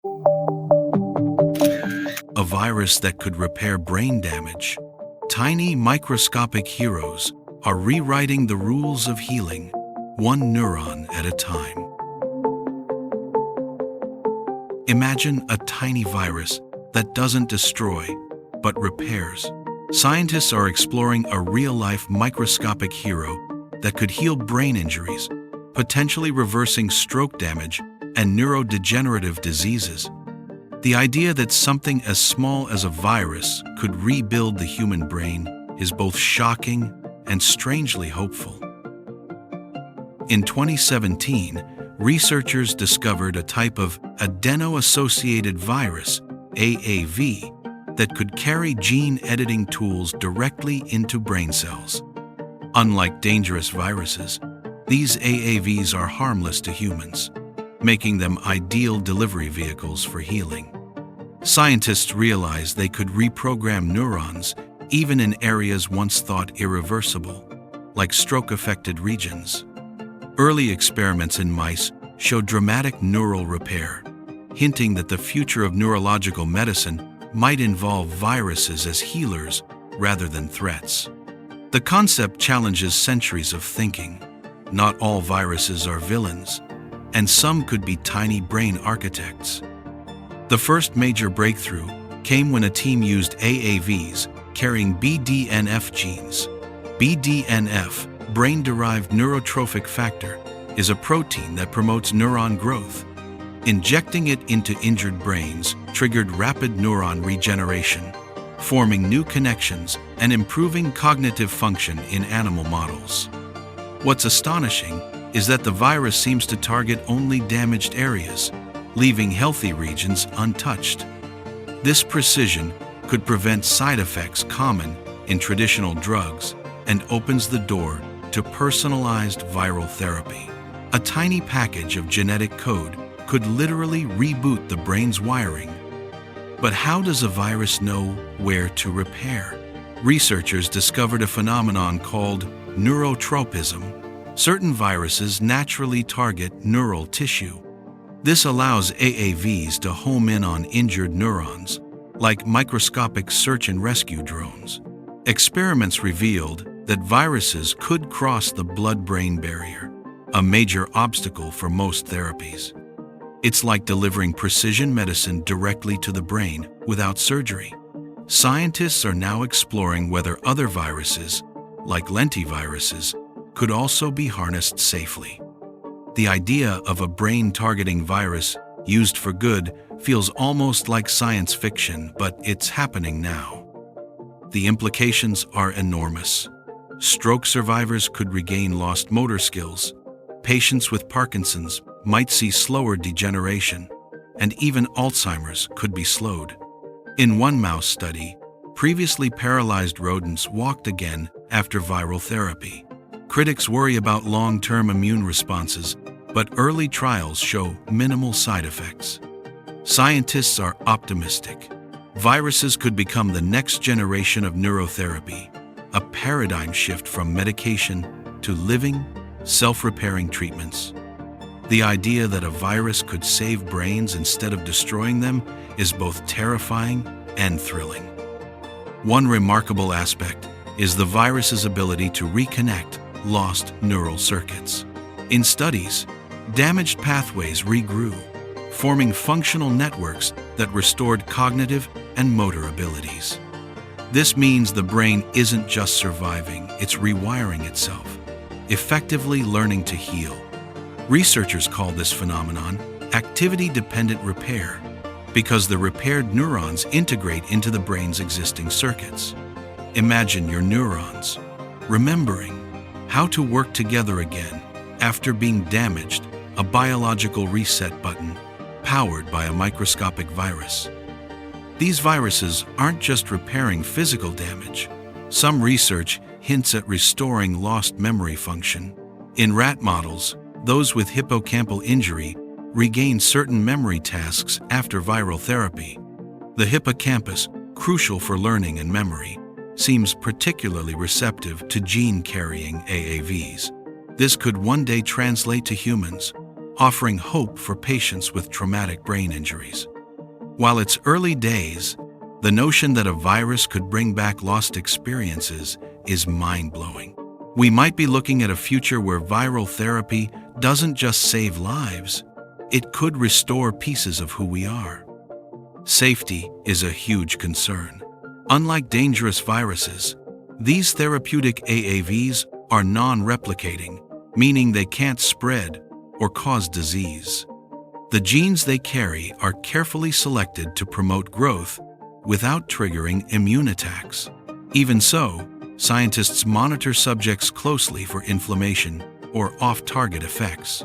A virus that could repair brain damage. Tiny microscopic heroes are rewriting the rules of healing, one neuron at a time. Imagine a tiny virus that doesn't destroy, but repairs. Scientists are exploring a real-life microscopic hero that could heal brain injuries, potentially reversing stroke damage and neurodegenerative diseases. The idea that something as small as a virus could rebuild the human brain is both shocking and strangely hopeful. In 2017, researchers discovered a type of adeno-associated virus, AAV, that could carry gene editing tools directly into brain cells. Unlike dangerous viruses, these AAVs are harmless to humans, making them ideal delivery vehicles for healing. Scientists realized they could reprogram neurons even in areas once thought irreversible, like stroke-affected regions. Early experiments in mice showed dramatic neural repair, hinting that the future of neurological medicine might involve viruses as healers rather than threats. The concept challenges centuries of thinking. Not all viruses are villains, and some could be tiny brain architects. The first major breakthrough came when a team used AAVs carrying BDNF genes. BDNF, brain-derived neurotrophic factor, is a protein that promotes neuron growth. Injecting it into injured brains triggered rapid neuron regeneration, forming new connections and improving cognitive function in animal models. What's astonishing is that the virus seems to target only damaged areas, leaving healthy regions untouched. This precision could prevent side effects common in traditional drugs and opens the door to personalized viral therapy. A tiny package of genetic code could literally reboot the brain's wiring. But how does a virus know where to repair? Researchers discovered a phenomenon called neurotropism. Certain viruses naturally target neural tissue. This allows AAVs to home in on injured neurons, like microscopic search and rescue drones. Experiments revealed that viruses could cross the blood-brain barrier, a major obstacle for most therapies. It's like delivering precision medicine directly to the brain without surgery. Scientists are now exploring whether other viruses, like lentiviruses, could also be harnessed safely. The idea of a brain-targeting virus used for good feels almost like science fiction, but it's happening now. The implications are enormous. Stroke survivors could regain lost motor skills. Patients with Parkinson's might see slower degeneration, and even Alzheimer's could be slowed. In one mouse study, previously paralyzed rodents walked again after viral therapy. Critics worry about long-term immune responses, but early trials show minimal side effects. Scientists are optimistic. Viruses could become the next generation of neurotherapy, a paradigm shift from medication to living, self-repairing treatments. The idea that a virus could save brains instead of destroying them is both terrifying and thrilling. One remarkable aspect is the virus's ability to reconnect lost neural circuits. In studies, damaged pathways regrew, forming functional networks that restored cognitive and motor abilities. This means the brain isn't just surviving, it's rewiring itself, effectively learning to heal. Researchers call this phenomenon activity-dependent repair because the repaired neurons integrate into the brain's existing circuits. Imagine your neurons remembering how to work together again after being damaged, a biological reset button powered by a microscopic virus. These viruses aren't just repairing physical damage. Some research hints at restoring lost memory function. In rat models, those with hippocampal injury regain certain memory tasks after viral therapy. The hippocampus, crucial for learning and memory, seems particularly receptive to gene-carrying AAVs. This could one day translate to humans, offering hope for patients with traumatic brain injuries. While it's early days, the notion that a virus could bring back lost experiences is mind-blowing. We might be looking at a future where viral therapy doesn't just save lives, it could restore pieces of who we are. Safety is a huge concern. Unlike dangerous viruses, these therapeutic AAVs are non-replicating, meaning they can't spread or cause disease. The genes they carry are carefully selected to promote growth without triggering immune attacks. Even so, scientists monitor subjects closely for inflammation or off-target effects.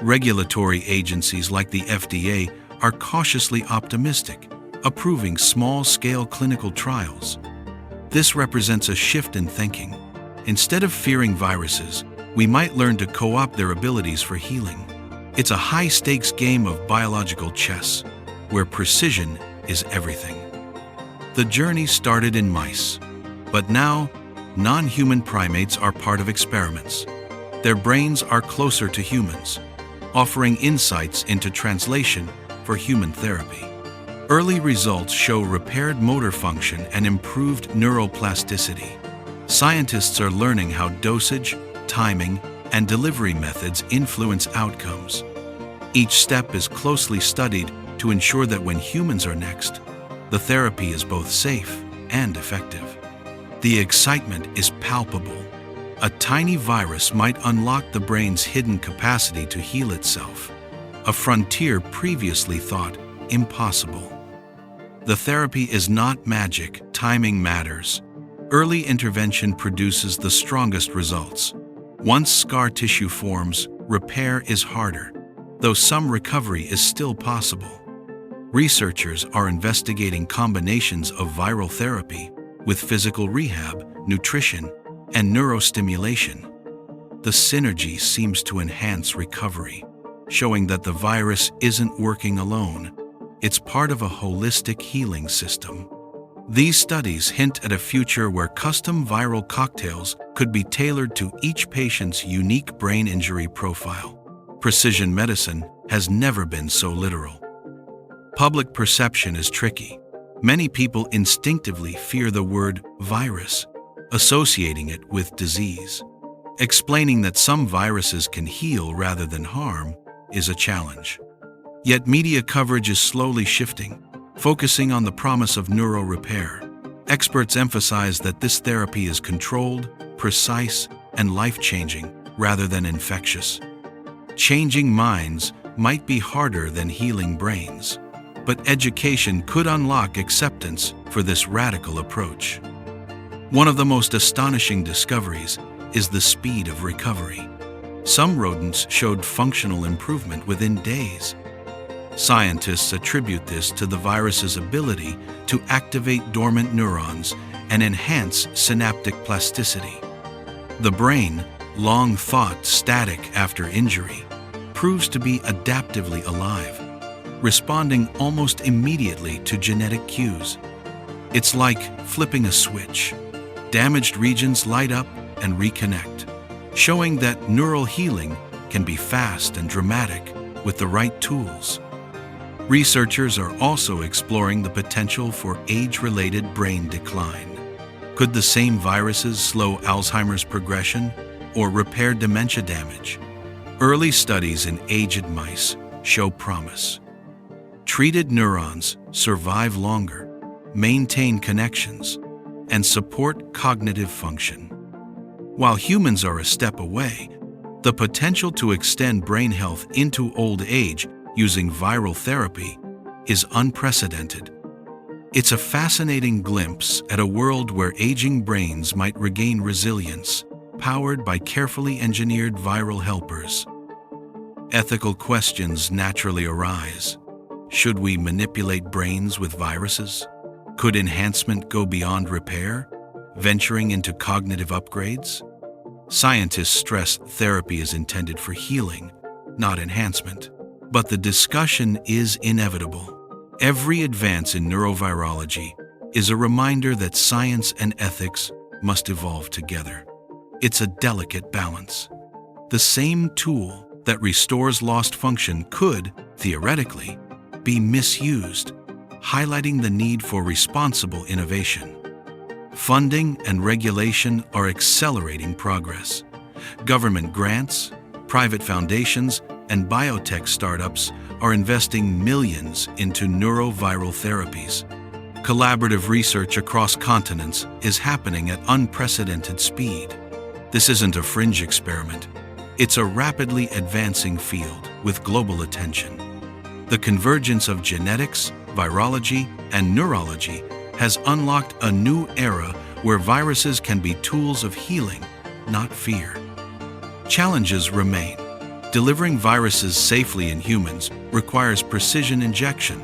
Regulatory agencies like the FDA are cautiously optimistic, approving small-scale clinical trials. This represents a shift in thinking. Instead of fearing viruses, we might learn to co-opt their abilities for healing. It's a high-stakes game of biological chess, where precision is everything. The journey started in mice, but now non-human primates are part of experiments. Their brains are closer to humans, offering insights into translation for human therapy. Early results show repaired motor function and improved neuroplasticity. Scientists are learning how dosage, timing, and delivery methods influence outcomes. Each step is closely studied to ensure that when humans are next, the therapy is both safe and effective. The excitement is palpable. A tiny virus might unlock the brain's hidden capacity to heal itself, a frontier previously thought impossible. The therapy is not magic, timing matters. Early intervention produces the strongest results. Once scar tissue forms, repair is harder, though some recovery is still possible. Researchers are investigating combinations of viral therapy with physical rehab, nutrition, and neurostimulation. The synergy seems to enhance recovery, showing that the virus isn't working alone. It's part of a holistic healing system. These studies hint at a future where custom viral cocktails could be tailored to each patient's unique brain injury profile. Precision medicine has never been so literal. Public perception is tricky. Many people instinctively fear the word virus, associating it with disease. Explaining that some viruses can heal rather than harm is a challenge. Yet media coverage is slowly shifting, focusing on the promise of neuro repair. Experts emphasize that this therapy is controlled, precise, and life-changing rather than infectious. Changing minds might be harder than healing brains, but education could unlock acceptance for this radical approach. One of the most astonishing discoveries is the speed of recovery. Some rodents showed functional improvement within days. Scientists attribute this to the virus's ability to activate dormant neurons and enhance synaptic plasticity. The brain, long thought static after injury, proves to be adaptively alive, responding almost immediately to genetic cues. It's like flipping a switch. Damaged regions light up and reconnect, showing that neural healing can be fast and dramatic with the right tools. Researchers are also exploring the potential for age-related brain decline. Could the same viruses slow Alzheimer's progression or repair dementia damage? Early studies in aged mice show promise. Treated neurons survive longer, maintain connections, and support cognitive function. While humans are a step away, the potential to extend brain health into old age using viral therapy is unprecedented. It's a fascinating glimpse at a world where aging brains might regain resilience, powered by carefully engineered viral helpers. Ethical questions naturally arise. Should we manipulate brains with viruses? Could enhancement go beyond repair, venturing into cognitive upgrades? Scientists stress therapy is intended for healing, not enhancement. But the discussion is inevitable. Every advance in neurovirology is a reminder that science and ethics must evolve together. It's a delicate balance. The same tool, that restores lost function could, theoretically, be misused, highlighting the need for responsible innovation. Funding and regulation are accelerating progress. Government grants, private foundations, and biotech startups are investing millions into neuroviral therapies. Collaborative research across continents is happening at unprecedented speed. This isn't a fringe experiment. It's a rapidly advancing field with global attention. The convergence of genetics, virology, and neurology has unlocked a new era where viruses can be tools of healing, not fear. Challenges remain. Delivering viruses safely in humans requires precision injection,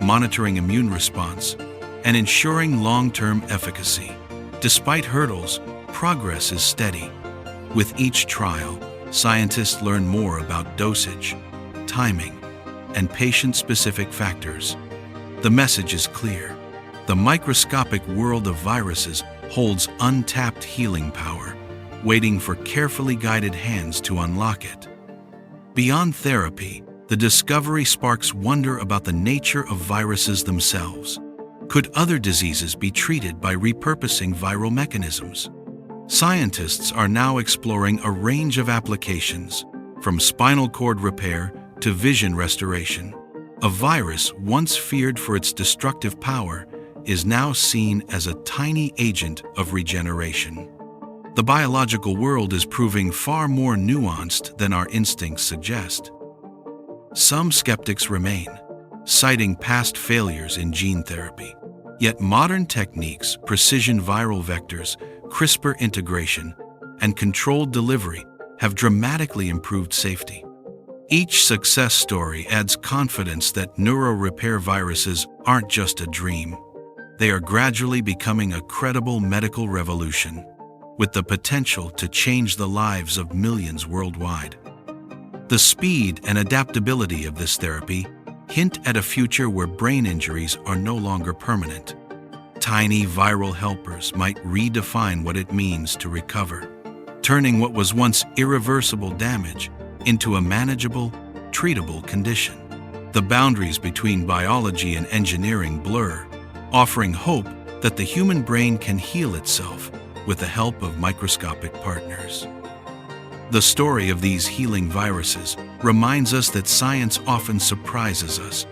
monitoring immune response, and ensuring long-term efficacy. Despite hurdles, progress is steady. With each trial, scientists learn more about dosage, timing, and patient-specific factors. The message is clear. The microscopic world of viruses holds untapped healing power, waiting for carefully guided hands to unlock it. Beyond therapy, the discovery sparks wonder about the nature of viruses themselves. Could other diseases be treated by repurposing viral mechanisms? Scientists are now exploring a range of applications, from spinal cord repair to vision restoration. A virus once feared for its destructive power is now seen as a tiny agent of regeneration. The biological world is proving far more nuanced than our instincts suggest. Some skeptics remain, citing past failures in gene therapy. Yet modern techniques, precision viral vectors, CRISPR integration, and controlled delivery have dramatically improved safety. Each success story adds confidence that neurorepair viruses aren't just a dream. They are gradually becoming a credible medical revolution, with the potential to change the lives of millions worldwide. The speed and adaptability of this therapy hint at a future where brain injuries are no longer permanent. Tiny viral helpers might redefine what it means to recover, turning what was once irreversible damage into a manageable, treatable condition. The boundaries between biology and engineering blur, offering hope that the human brain can heal itself with the help of microscopic partners. The story of these healing viruses reminds us that science often surprises us,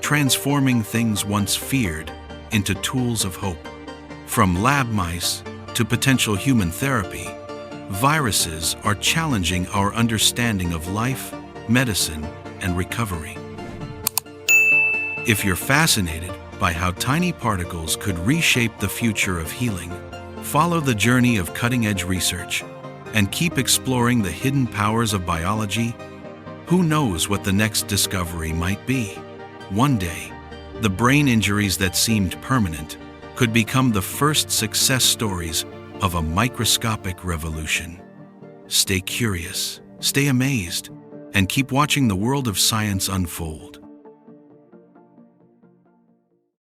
transforming things once feared into tools of hope. From lab mice to potential human therapy, viruses are challenging our understanding of life, medicine, and recovery. If you're fascinated by how tiny particles could reshape the future of healing, follow the journey of cutting-edge research and keep exploring the hidden powers of biology. Who knows what the next discovery might be? One day, the brain injuries that seemed permanent could become the first success stories of a microscopic revolution. Stay curious, stay amazed, and keep watching the world of science unfold.